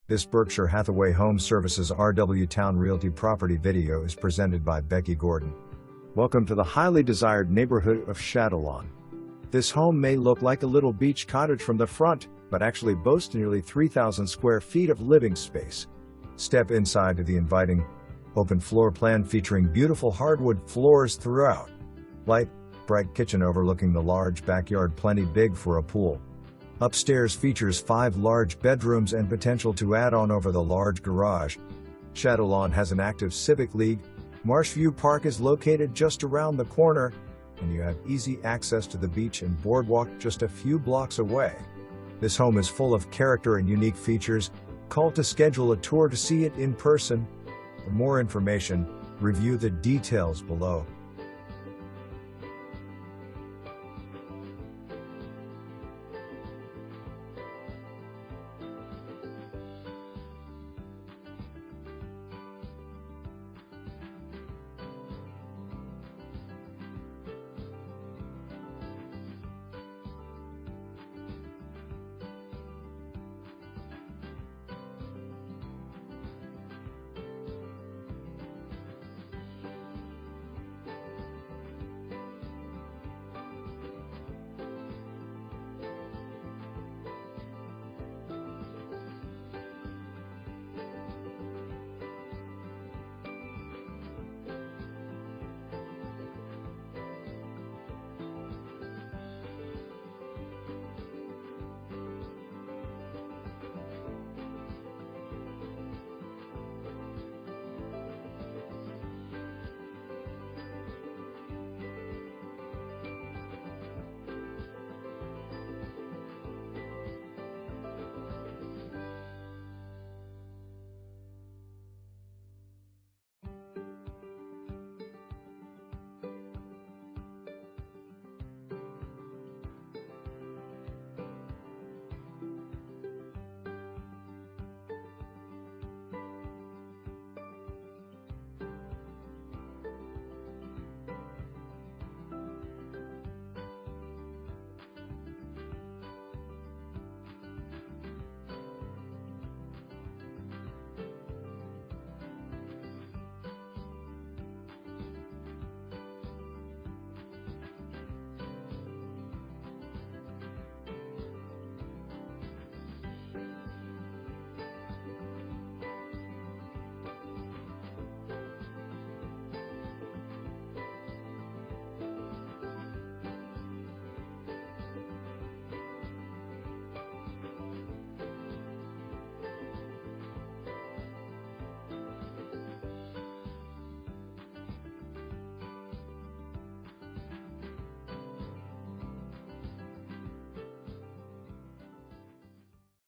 This Berkshire Hathaway Home Services RW Towne Realty property video is presented by Becky Gordon. Welcome to the highly desired neighborhood of Shadowlawn. This home may look like a little beach cottage from the front, but actually boasts nearly 3,000 square feet of living space. Step inside to the inviting, open floor plan featuring beautiful hardwood floors throughout. Light, bright kitchen overlooking the large backyard, plenty big for a pool. Upstairs features 5 large bedrooms and potential to add on over the large garage. Shadowlawn has an active civic league. Marshview Park is located just around the corner, and you have easy access to the beach and boardwalk just a few blocks away. This home is full of character and unique features. Call to schedule a tour to see it in person. For more information, review the details below.